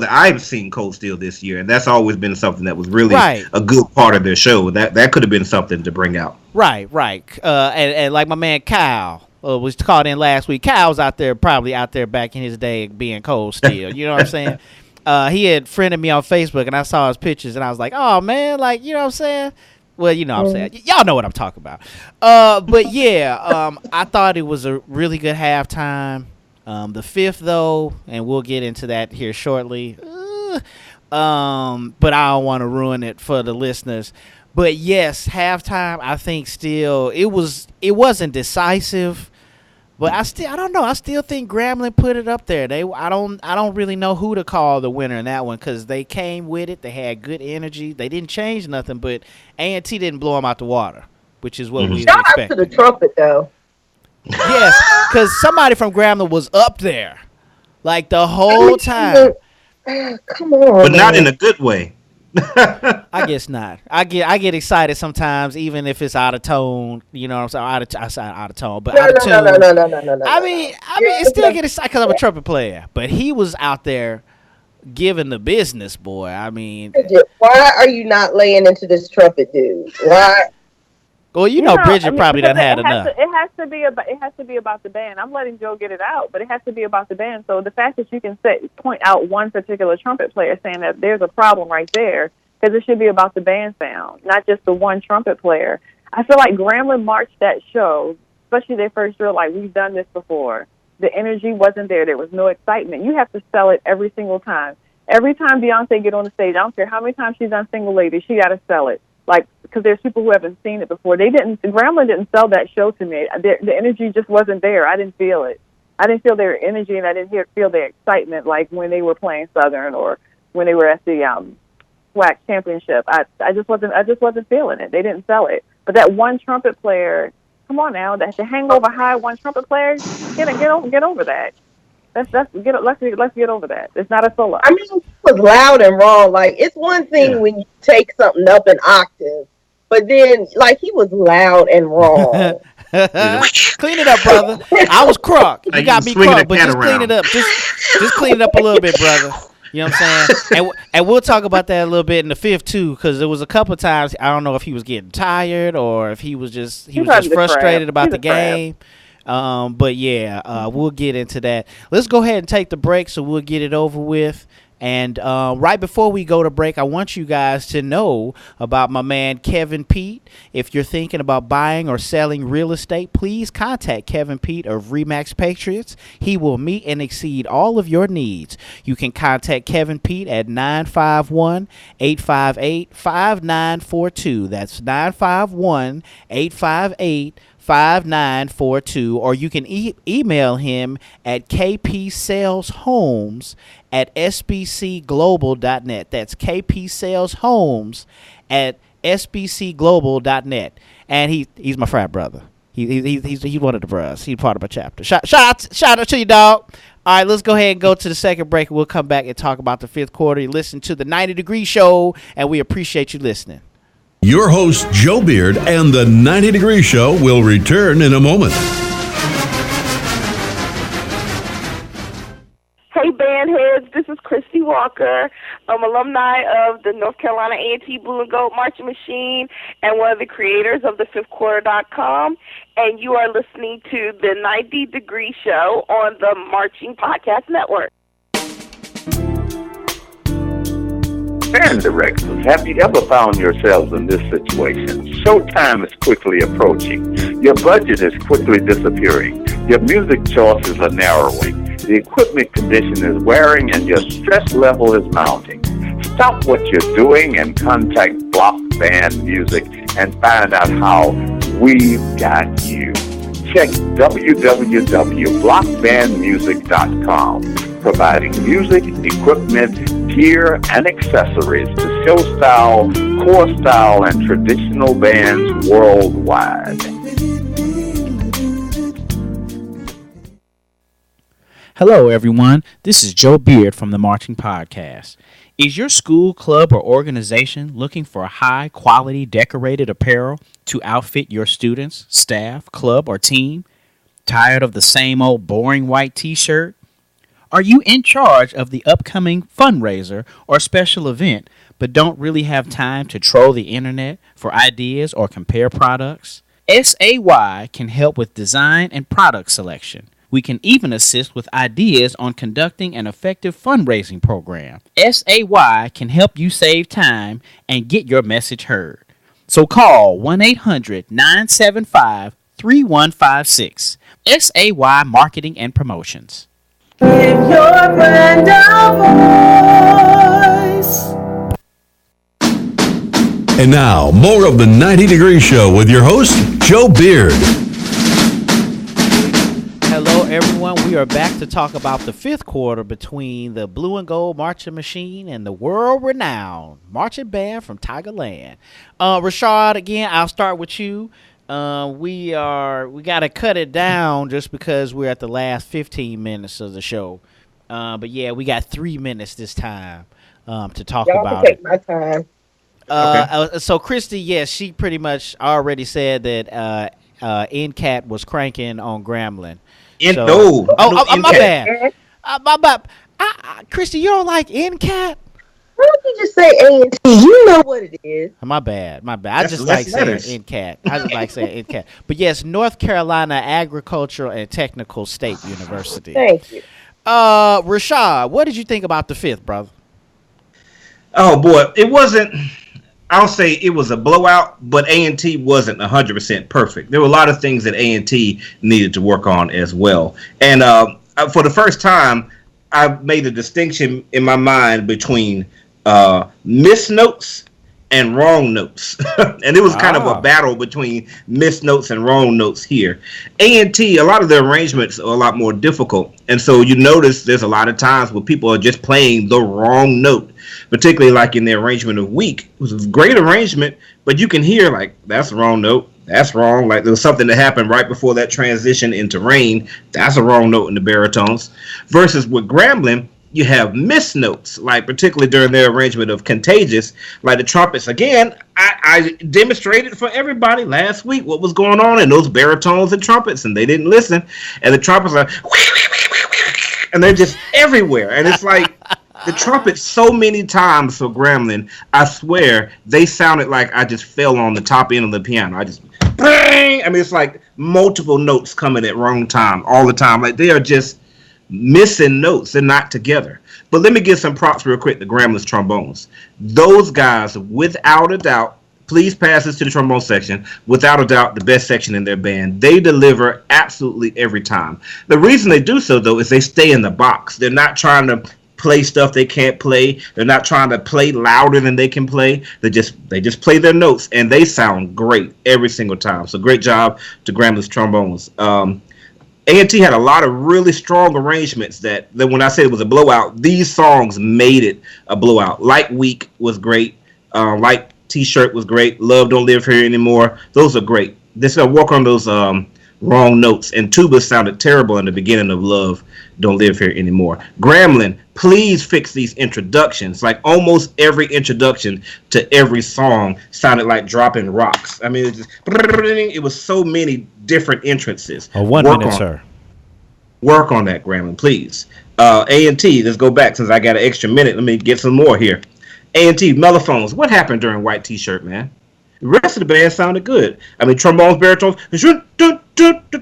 I've seen Cold Steel this year, and that's always been something that was really a good part of their show. That could have been something to bring out. Right. And like my man Kyle was called in last week. Kyle was probably out there back in his day being Cold Steel. You know what I'm saying? He had friended me on Facebook, and I saw his pictures, and I was like, oh, man, like, you know what I'm saying? Well, you know what I'm saying. Y'all know what I'm talking about. But, yeah, I thought it was a really good halftime. The fifth, though, and we'll get into that here shortly, but I don't want to ruin it for the listeners. But yes, halftime, I think still it wasn't decisive, But I don't know. I still think Grambling put it up there. I don't really know who to call the winner in that one because they came with it. They had good energy. They didn't change nothing, but A&T didn't blow them out the water, which is what we Shout expected. out to the trumpet though. Yes, because somebody from Grambling was up there, like the whole time. Come on, but not in a good way. I guess not. I get excited sometimes, even if it's out of tone. You know what I'm saying? Out of tone, but out of tune. No. I mean, it still get excited because I'm a trumpet player. But he was out there giving the business, boy. I mean, why are you not laying into this trumpet dude? Why? Well, you know, Bridget probably done had enough. It has to be about the band. I'm letting Joe get it out, but it has to be about the band. So the fact that you can point out one particular trumpet player saying that there's a problem right there, because it should be about the band sound, not just the one trumpet player. I feel like Grambling marched that show, especially their first year, like we've done this before. The energy wasn't there. There was no excitement. You have to sell it every single time. Every time Beyonce get on the stage, I don't care how many times she's done Single Lady, she got to sell it. Like, because there's people who haven't seen it before. Grambling didn't sell that show to me. The energy just wasn't there. I didn't feel it. I didn't feel their energy, and I didn't feel their excitement like when they were playing Southern or when they were at the SWAC championship. I just wasn't feeling it. They didn't sell it. But that one trumpet player, come on now, that the Hangover High one trumpet player, get over that. Let's get over that. It's not a solo. I mean, it was loud and wrong. Like, it's one thing when you take something up an octave, but then, like, he was loud and wrong. Clean it up, brother. I was crunk. You got me crunk, but just clean it up. Just clean it up a little bit, brother. You know what I'm saying? And we'll talk about that a little bit in the fifth too, because there was a couple of times I don't know if he was getting tired or if he was just frustrated about the game. But yeah, we'll get into that. Let's go ahead and take the break so we'll get it over with. And right before we go to break, I want you guys to know about my man Kevin Pete. If you're thinking about buying or selling real estate, please contact Kevin Pete of Remax Patriots. He will meet and exceed all of your needs. You can contact Kevin Pete at 951-858-5942. That's 951-858-5942, or you can email him at kpsaleshomes@sbcglobal.net. That's kpsaleshomes@sbcglobal.net. And he's my frat brother. He's one of the bros. He's part of my chapter. Shout out to you, dog. All right, let's go ahead and go to the second break. We'll come back and talk about the fifth quarter. You listen to the 90 Degree Show, and we appreciate you listening. Your host, Joe Beard, and the 90 Degree Show will return in a moment. Hey, bandheads, this is Christy Walker. I'm alumni of the North Carolina A&T Blue and Gold Marching Machine and one of the creators of thefifthquarter.com. And you are listening to the 90 Degree Show on the Marching Podcast Network. Band directors, have you ever found yourselves in this situation? Showtime is quickly approaching. Your budget is quickly disappearing. Your music choices are narrowing. The equipment condition is wearing and your stress level is mounting. Stop what you're doing and contact Block Band Music and find out how we've got you. Check www.blockbandmusic.com, providing music, equipment, gear, and accessories to show style, core style, and traditional bands worldwide. Hello, everyone. This is Joe Beard from the Marching Podcast. Is your school, club, or organization looking for high-quality decorated apparel to outfit your students, staff, club, or team? Tired of the same old boring white t-shirt? Are you in charge of the upcoming fundraiser or special event, but don't really have time to troll the internet for ideas or compare products? SAY can help with design and product selection. We can even assist with ideas on conducting an effective fundraising program. SAY can help you save time and get your message heard. So call 1-800-975-3156. SAY Marketing and Promotions. Give your brand a voice. And now, more of the 90 Degree Show with your host, Joe Beard. everyone. We are back to talk about the fifth quarter between the Blue and Gold Marching Machine and the world-renowned marching band from Tigerland. Rashad, again, I'll start with you. We got to cut it down just because we're at the last 15 minutes of the show. But yeah, we got 3 minutes this time to talk about take my time. So Christy, yes, she pretty much already said that NCAT was cranking on Grambling. My bad. My bad. Christy, you don't like NCAT? Why don't you just say A&T? You know what it is. My bad. I just like saying NCAT. I just like saying NCAT. But yes, North Carolina Agricultural and Technical State University. Thank you. Rashad, what did you think about the fifth, brother? Oh boy, it wasn't. I'll say it was a blowout, but A&T wasn't 100% perfect. There were a lot of things that A&T needed to work on as well. And for the first time, I made a distinction in my mind between missed notes and wrong notes. And it was kind of a battle between missed notes and wrong notes here. A&T, a lot of the arrangements are a lot more difficult. And so you notice there's a lot of times where people are just playing the wrong note, particularly like in the arrangement of Weak. It was a great arrangement, but you can hear like, that's the wrong note. That's wrong. Like there was something that happened right before that transition into Rain. That's a wrong note in the baritones. Versus with Grambling, you have missed notes, like particularly during their arrangement of Contagious, like the trumpets. Again, I demonstrated for everybody last week what was going on in those baritones and trumpets, and they didn't listen. And the trumpets are, and they're just everywhere. And it's like the trumpets so many times for Grambling, I swear, they sounded like I just fell on the top end of the piano. I mean, it's like multiple notes coming at wrong time all the time. Like they are just missing notes. They're not together. But let me give some props real quick to Grambling's trombones. Those guys, without a doubt, please pass this to the trombone section. Without a doubt, the best section in their band. They deliver absolutely every time. The reason they do so, though, is they stay in the box. They're not trying to play stuff they can't play. They're not trying to play louder than they can play. They just play their notes, and they sound great every single time. So great job to Grambling's trombones. A&T had a lot of really strong arrangements that when I said it was a blowout, these songs made it a blowout. Like Weak was great. Like T-Shirt was great. Love Don't Live Here Anymore. Those are great. This work on those wrong notes. And tuba sounded terrible in the beginning of Love Don't Live Here Anymore. Grambling, please fix these introductions. Like almost every introduction to every song sounded like dropping rocks. I mean, it was so many different entrances. 1 minute, sir. Work on that, Grambling, please. A&T, let's go back since I got an extra minute. Let me get some more here. A&T, mellophones. What happened during White T-Shirt, man? The rest of the band sounded good. I mean, trombones, baritones, the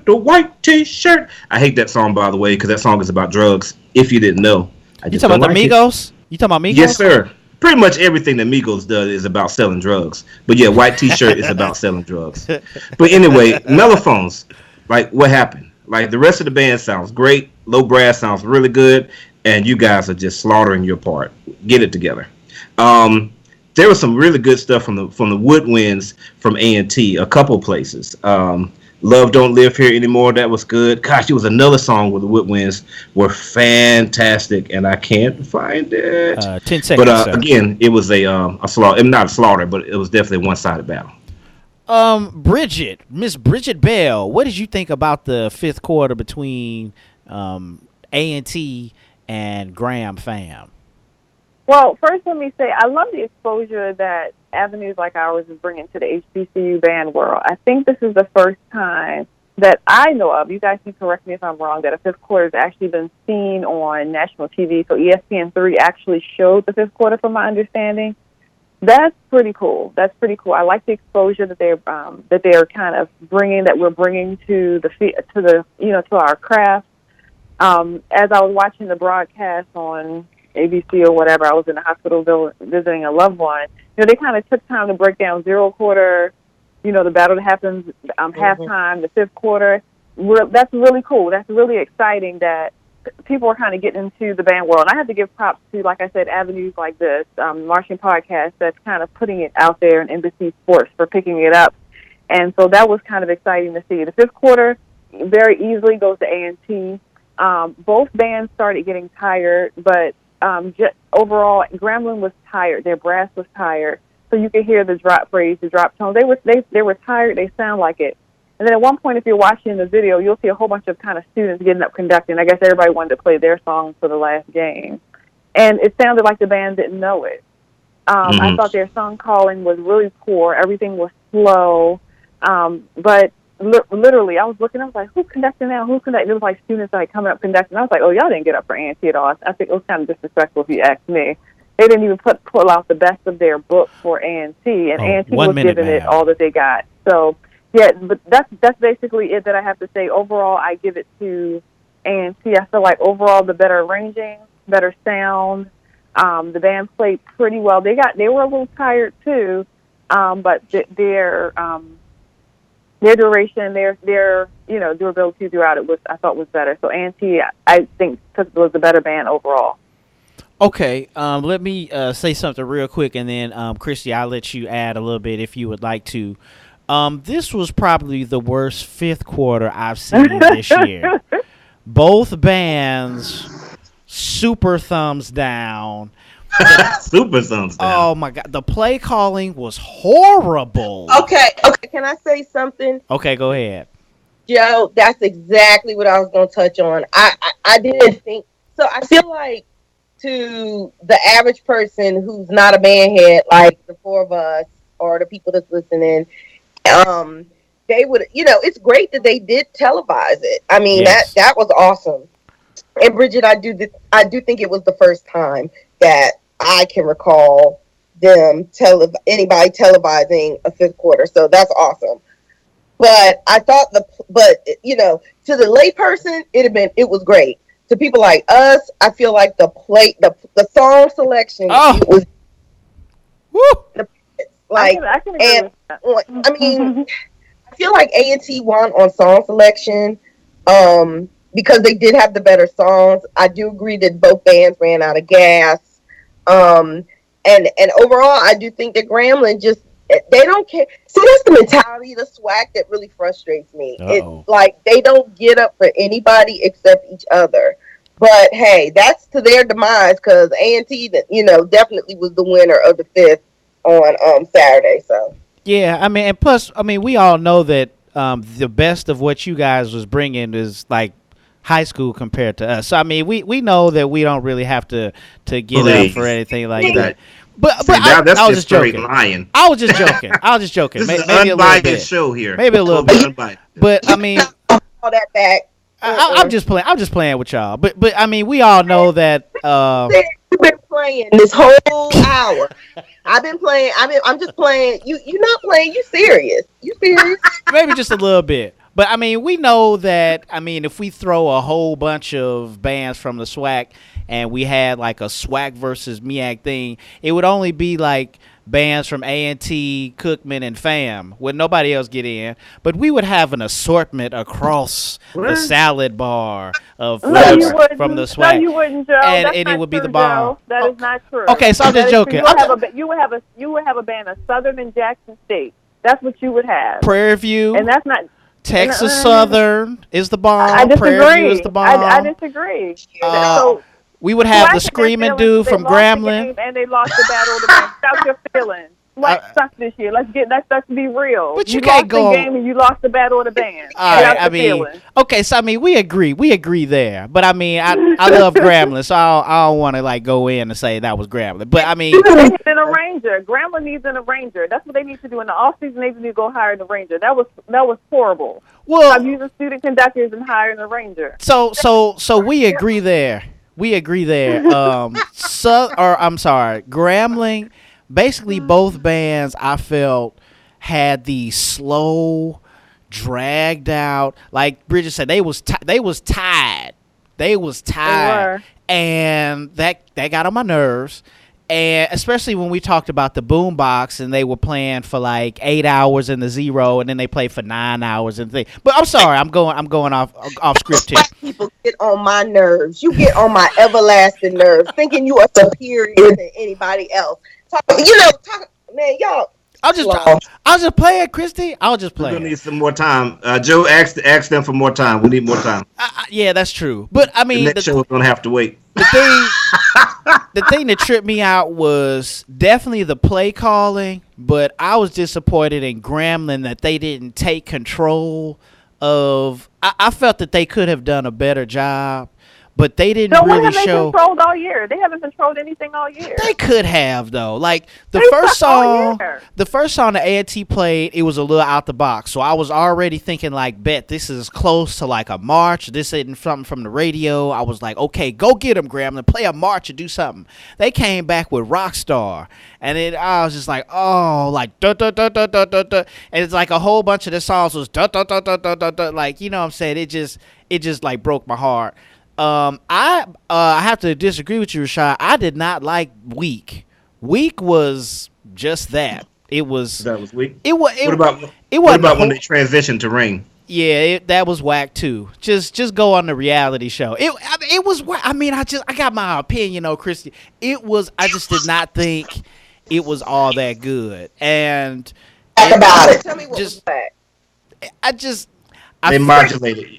White T-Shirt. I hate that song, by the way, because that song is about drugs, if you didn't know. You talking about the Migos? You talking about Migos? Yes, sir. Pretty much everything that Migos does is about selling drugs. But yeah, White T-Shirt is about selling drugs. But anyway, mellophones, like what happened? Like the rest of the band sounds great. Low brass sounds really good. And you guys are just slaughtering your part. Get it together. There was some really good stuff from the woodwinds from A&T, a couple places. Love Don't Live Here Anymore, that was good. Gosh, it was another song where the woodwinds were fantastic, and I can't find it. 10 seconds. But again, it was a slaughter, not a slaughter, but it was definitely a one-sided battle. Miss Bridget Bell, what did you think about the fifth quarter between A&T and Graham Fam? Well, first let me say I love the exposure that avenues like ours is bringing to the HBCU band world. I think this is the first time that I know of, you guys can correct me if I'm wrong, that a fifth quarter has actually been seen on national TV. So ESPN3 actually showed the fifth quarter, from my understanding. That's pretty cool. I like the exposure that they're kind of bringing, that we're bringing to to our craft. As I was watching the broadcast on ABC or whatever, I was in the hospital visiting a loved one. They kind of took time to break down zero quarter, the battle that happens halftime, the fifth quarter. That's really cool. That's really exciting that people are kind of getting into the band world. And I have to give props to, like I said, avenues like this, Marching Podcast, that's kind of putting it out there, and NBC Sports for picking it up. And so that was kind of exciting to see. The fifth quarter, very easily goes to A&T. Both bands started getting tired, but just overall, Grambling was tired. Their brass was tired, so you could hear the drop phrase, the drop tone. They were tired. They sound like it. And then at one point, if you're watching the video, you'll see a whole bunch of kind of students getting up conducting. I guess everybody wanted to play their song for the last game, and it sounded like the band didn't know it. I thought their song calling was really poor. Everything was slow, but literally, I was looking. I was like, "Who's conducting now? Who's conducting?" It was like students like coming up conducting. I was like, "Oh, y'all didn't get up for A&T at all." I think it was kind of disrespectful if you ask me. They didn't even pull out the best of their book for A&T, and A&T was giving it all that they got. So, yeah, but that's basically it that I have to say. Overall, I give it to A&T. I feel like overall the better arranging, better sound. The band played pretty well. They were a little tired too, but their duration, their durability throughout it I thought was better. So A&T, I think, was the better band overall. Okay, let me say something real quick, and then Christy, I'll let you add a little bit if you would like to. This was probably the worst fifth quarter I've seen this year. Both bands, super thumbs down. Super thumbs down. Oh my God, the play calling was horrible. Okay, can I say something? Okay, go ahead. Joe, that's exactly what I was going to touch on. I didn't think so. I feel like to the average person who's not a bandhead, like the four of us or the people that's listening, they would, it's great that they did televise it. I mean, yes. that was awesome. And Bridget, I do think it was the first time that I can recall them anybody televising a fifth quarter. So that's awesome. But I thought to the layperson, it was great. To people like us, I feel like the song selection was like, I mean, I feel like A&T won on song selection because they did have the better songs. I do agree that both bands ran out of gas, and overall, I do think that Grambling they don't care. See, that's the mentality of the SWAC that really frustrates me. It's like they don't get up for anybody except each other. But hey, that's to their demise because A&T, definitely was the winner of the fifth on Saturday. So yeah, I mean, and plus, I mean, we all know that the best of what you guys was bringing is like high school compared to us. So I mean, we know that we don't really have to get up for anything like that. But that's I was just just joking. Lying. I was just joking. This is maybe an unbiased show here. Maybe a little bit. But I mean, all that back. I'm just playing. I'm just playing with y'all. But I mean, we all know that. You've been playing this whole hour. I've been playing. I'm just playing. You're not playing. You serious? You serious? Maybe just a little bit. But I mean, we know that. I mean, if we throw a whole bunch of bands from the SWAC and we had like a SWAC versus MEAC thing, it would only be like bands from A&T, Cookman, and FAM. Would nobody else get in? But we would have an assortment across the salad bar of from the SWAC. No, you wouldn't, Joe. And it would be the bomb. Joe. That is not true. Okay, so I'm just joking. You would have a band of Southern and Jackson State. That's what you would have. Prairie View. And that's not. Texas Southern is the bomb. I disagree. Prairie View is the bomb. I disagrray. We would have the screaming dude from Grambling. And they lost the battle of the band. Stop your feelings. What sucks this year? Let's be real. But you can't lost go the game and you lost the battle of the band. All right, I mean, okay, so I mean, we agree there. But I mean, I love Grambling, so I don't want to like go in and say that was Grambling. But I mean, they need an arranger. Grambling needs an arranger. That's what they need to do in the off season. They need to go hire an arranger. That was horrible. Well, I'm using student conductors and hiring an arranger. So we agree there. We agree there. Grambling. Basically, both bands I felt had the slow, dragged out. Like Bridget said, they was tired. They was tired, and that got on my nerves. And especially when we talked about the boombox and they were playing for like 8 hours in the zero, and then they played for 9 hours and things. But I'm sorry, I'm going off script here. People get on my nerves. You get on my everlasting nerves, thinking you are superior than anybody else. Man, y'all. I'll just play it, Christy. I'll just play. We're gonna need some more time. Joe asked them for more time. We need more time. Yeah, that's true. But I mean, the next show's gonna have to wait. The thing that tripped me out was definitely the play calling, but I was disappointed in Grambling that they didn't take control of. I felt that they could have done a better job, but they didn't really what have show. They controlled all year. They haven't controlled anything all year. They could have though. Like the first song that A&T played, it was a little out the box. So I was already thinking like, bet this is close to like a march. This isn't something from the radio. I was like, okay, go get them, Grambling. Play a march and do something. They came back with Rockstar, and I was just like, oh, like da da da da da da da. And it's like a whole bunch of the songs was da da da da da da da. Like, you know what I'm saying? It just like broke my heart. I have to disagree with you, Rashad. I did not like Weak. Weak was just that. That was Weak. What about when they transitioned to Ring? Yeah, that was whack too. Just go on the reality show. It was. I mean, I got my opinion, Christy. I just did not think it was all that good. And about it. Tell me what was whack. They modulated.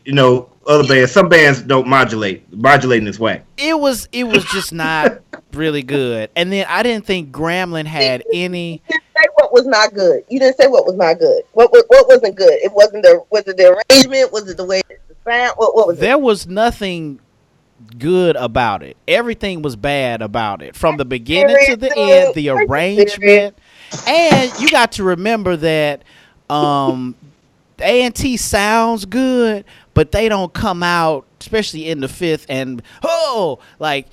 Other bands. Some bands don't modulate. Modulating is whack. It was just not really good. And then I didn't think Grambling had any. You didn't say what was not good. You didn't say what was not good. What wasn't good? It wasn't was it the arrangement? Was it the way the sound? What was it? There was nothing good about it. Everything was bad about it. From the beginning to the end, the arrangement. And you got to remember that A&T sounds good, but they don't come out, especially in the fifth, and they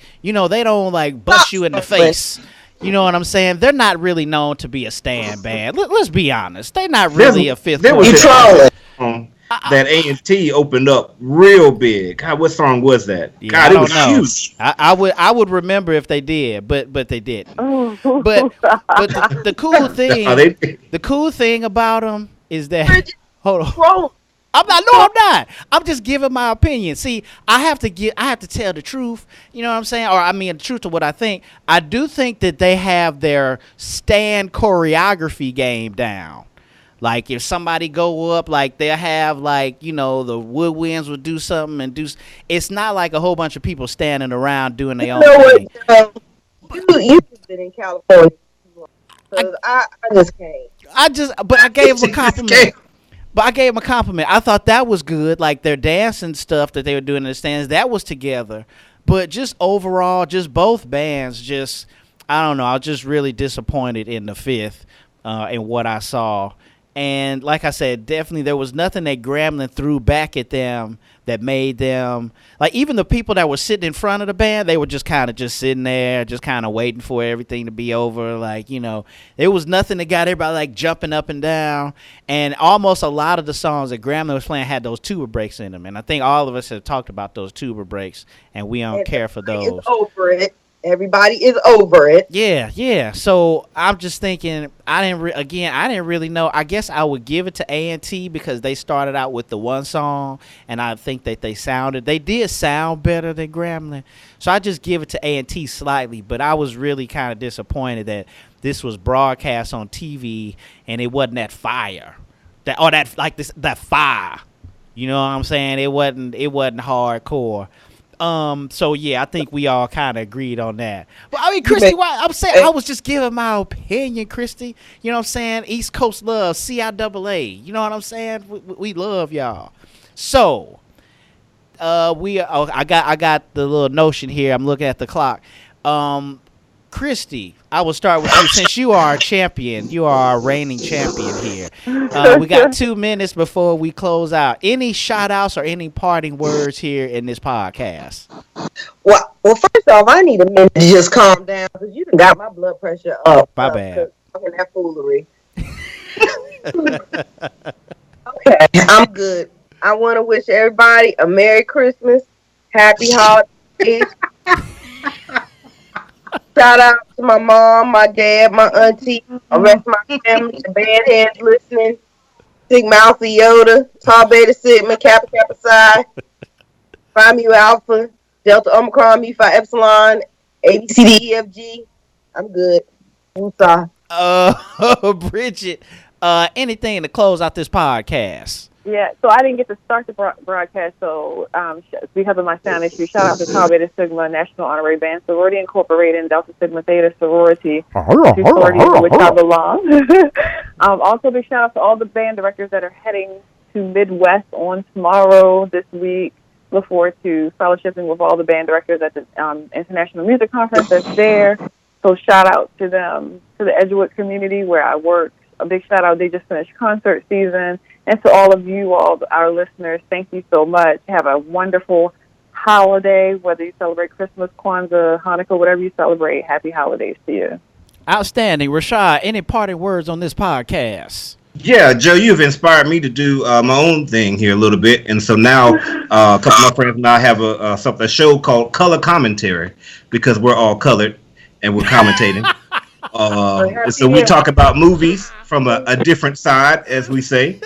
don't like bust you in the face. You know what I'm saying? They're not really known to be a stand band. Let's be honest. They're not really a fifth. There was that A&T opened up real big. God, what song was that? Yeah, God, it was huge. I would remember if they did, but they didn't. But the cool thing about them is that hold on. I'm not. I'm just giving my opinion. See, I have to tell the truth. You know what I'm saying? Or I mean the truth of what I think. I do think that they have their stand choreography game down. Like if somebody go up, like they'll have like, the woodwinds would do something and it's not like a whole bunch of people standing around doing their own thing. You've been in California. I just can't. But I gave them a compliment. I thought that was good. Like their dancing stuff that they were doing in the stands, that was together. But just overall, just both bands, I don't know. I was just really disappointed in the fifth in what I saw. And like I said, definitely there was nothing that Grambling threw back at them that made them, like even the people that were sitting in front of the band, they were just kind of just sitting there, just kind of waiting for everything to be over. Like, there was nothing that got everybody like jumping up and down. And almost a lot of the songs that Grambling was playing had those tuba breaks in them. And I think all of us have talked about those tuba breaks, and we don't care for those. It's over it. Everybody is over it. Yeah. So I'm just thinking, I didn't really know. I guess I would give it to A&T because they started out with the one song, and I think that they did sound better than Grambling. So I just give it to A&T slightly, but I was really kind of disappointed that this was broadcast on TV and it wasn't that fire. That fire. You know what I'm saying? It wasn't hardcore. So yeah, I think we all kind of agreed on that. But I mean, Christy, I'm saying I was just giving my opinion, Christy. You know what I'm saying? East Coast love, CIAA. You know what I'm saying? We love y'all. So, I got the little notion here. I'm looking at the clock. Christy, I will start with you since you are a champion. You are our reigning champion here. We got 2 minutes before we close out. Any shout outs or any parting words here in this podcast? Well, first off, I need a minute to just calm down because you done got my blood pressure up. My bad. Talking that foolery. Okay, I'm good. I want to wish everybody a Merry Christmas, Happy Holidays. Shout out to my mom, my dad, my auntie, the rest of my family, the bandheads listening. Sigma Alpha Yoda, Tau Beta Sigma, Kappa Kappa Psi, Phi Mu Alpha, Delta Omicron, Mu Phi Epsilon, ABCDEFG. I'm good. Woosah. Bridget, anything to close out this podcast? Yeah, so I didn't get to start the broadcast, so because of my sound issue, shout out to Tau Beta Sigma National Honorary Band, Sorority Incorporated, and Delta Sigma Theta Sorority, two sororities in which I belong. Also, big shout out to all the band directors that are heading to Midwest on tomorrow this week. Look forward to fellowshipping with all the band directors at the International Music Conference that's there. So shout out to them, to the Edgewood community where I work. A big shout out. They just finished concert season. And to all of you, all our listeners, thank you so much. Have a wonderful holiday, whether you celebrate Christmas, Kwanzaa, Hanukkah, whatever you celebrate. Happy holidays to you. Outstanding. Rashad, any parting words on this podcast? Yeah, Joe, you've inspired me to do my own thing here a little bit. And so now a couple of my friends and I have a show called Color Commentary because we're all colored and we're commentating. So we talk about movies from a different side, as we say.